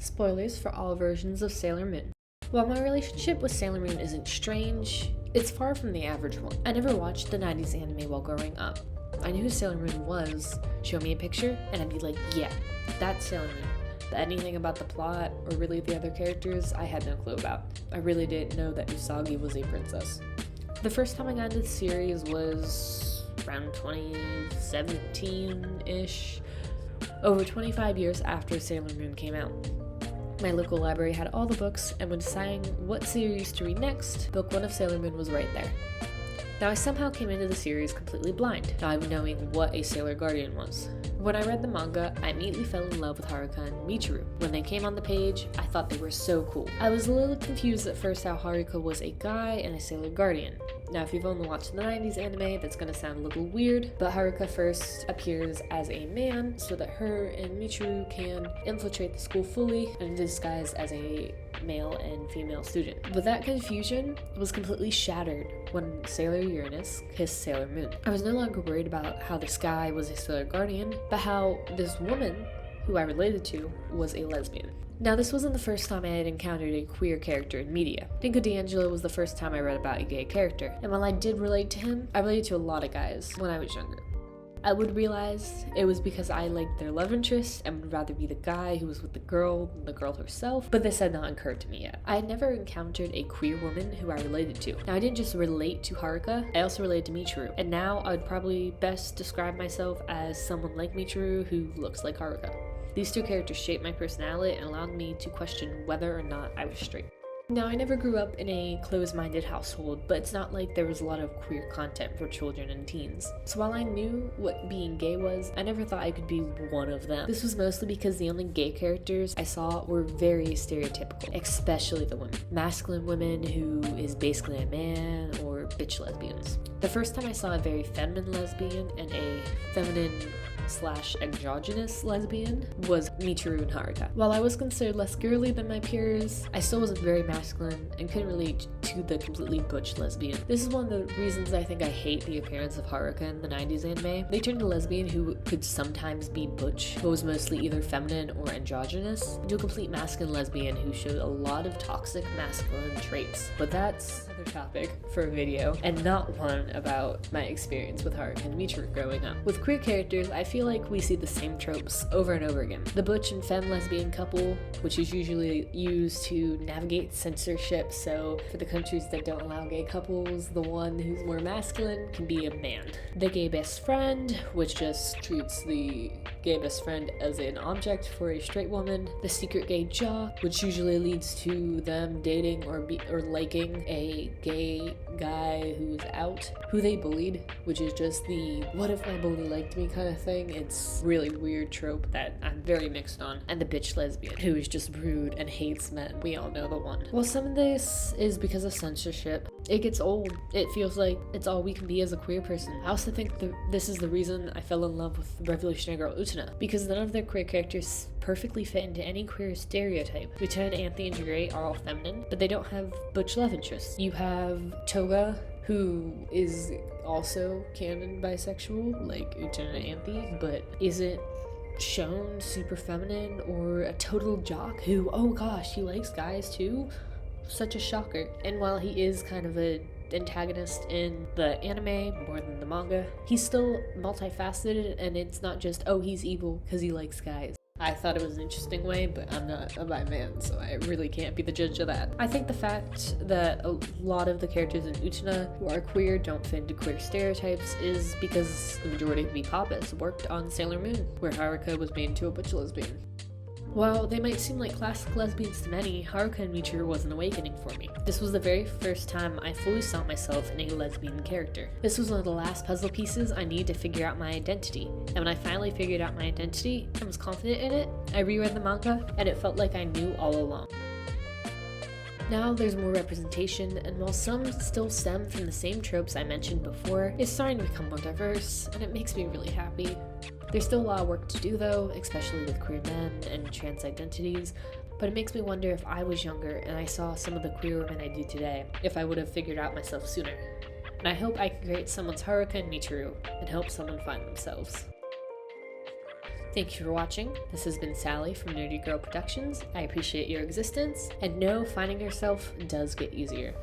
Spoilers for all versions of Sailor Moon. While my relationship with Sailor Moon isn't strange, it's far from the average one. I never watched the 90s anime while growing up. I knew who Sailor Moon was. Show me a picture, and I'd be like, yeah, that's Sailor Moon. But anything about the plot, or really the other characters, I had no clue about. I really didn't know that Usagi was a princess. The first time I got into the series was around 2017-ish, over 25 years after Sailor Moon came out. My local library had all the books, and when deciding what series to read next, book 1 of Sailor Moon was right there. Now I somehow came into the series completely blind, not even knowing what a Sailor Guardian was. When I read the manga, I immediately fell in love with Haruka and Michiru. When they came on the page, I thought they were so cool. I was a little confused at first how Haruka was a guy and a Sailor Guardian. Now if you've only watched the 90s anime, that's gonna sound a little weird, but Haruka first appears as a man so that her and Michiru can infiltrate the school fully and disguise as a male and female student. But that confusion was completely shattered when Sailor Uranus kissed Sailor Moon. I was no longer worried about how this guy was a Sailor Guardian, but how this woman, who I related to, was a lesbian. Now this wasn't the first time I had encountered a queer character in media. Dinko D'Angelo was the first time I read about a gay character, and while I did relate to him, I related to a lot of guys when I was younger. I would realize it was because I liked their love interest and would rather be the guy who was with the girl than the girl herself, but this had not occurred to me yet. I had never encountered a queer woman who I related to. Now I didn't just relate to Haruka, I also related to Michiru, and now I would probably best describe myself as someone like Michiru who looks like Haruka. These two characters shaped my personality and allowed me to question whether or not I was straight. Now, I never grew up in a closed-minded household, but it's not like there was a lot of queer content for children and teens. So while I knew what being gay was, I never thought I could be one of them. This was mostly because the only gay characters I saw were very stereotypical, especially the women. Masculine women who is basically a man, or bitch lesbians. The first time I saw a very feminine lesbian and a feminine / androgynous lesbian was Michiru and Haruka. While I was considered less girly than my peers, I still wasn't very masculine and couldn't relate to the completely butch lesbian. This is one of the reasons I think I hate the appearance of Haruka in the 90s anime. They turned a lesbian who could sometimes be butch, but was mostly either feminine or androgynous, into a complete masculine lesbian who showed a lot of toxic masculine traits. But that's another topic for a video, and not one about my experience with Haruka and Michiru growing up. With queer characters, I feel like we see the same tropes over and over again. The butch and femme lesbian couple, which is usually used to navigate censorship, so for the countries that don't allow gay couples, the one who's more masculine can be a man. The gay best friend, which just treats the gay best friend as an object for a straight woman. The secret gay jock, which usually leads to them dating or liking a gay guy who's out, who they bullied, which is just the what if my bully liked me kind of thing. It's really weird trope that I'm very mixed on. And the bitch lesbian, who is just rude and hates men. We all know the one. Well, some of this is because of censorship. It gets old. It feels like it's all we can be as a queer person. I also think this is the reason I fell in love with Revolutionary Girl Utena, because none of their queer characters perfectly fit into any queer stereotype. Utena, Anthy, and Jagray are all feminine, but they don't have butch love interests. You have Toga, who is also canon bisexual, like Utena and Anthy, but isn't shown super feminine, or a total jock who, oh gosh, he likes guys too? Such a shocker. And while he is kind of a antagonist in the anime more than the manga, he's still multifaceted, and it's not just, oh, he's evil because he likes guys. I thought it was an interesting way, but I'm not a bi man, so I really can't be the judge of that. I think the fact that a lot of the characters in Utena who are queer don't fit into queer stereotypes is because the majority of V-Papas worked on Sailor Moon, where Haruka was made into a butch lesbian. While they might seem like classic lesbians to many, Haruka and Michiru was an awakening for me. This was the very first time I fully saw myself in a lesbian character. This was one of the last puzzle pieces I needed to figure out my identity, and when I finally figured out my identity and was confident in it, I reread the manga, and it felt like I knew all along. Now there's more representation, and while some still stem from the same tropes I mentioned before, it's starting to become more diverse, and it makes me really happy. There's still a lot of work to do though, especially with queer men and trans identities, but it makes me wonder if I was younger and I saw some of the queer women I do today, if I would have figured out myself sooner. And I hope I can create someone's Haruka and Michiru and help someone find themselves. Thank you for watching. This has been Sally from Nerdy Girl Productions. I appreciate your existence, and know finding yourself does get easier.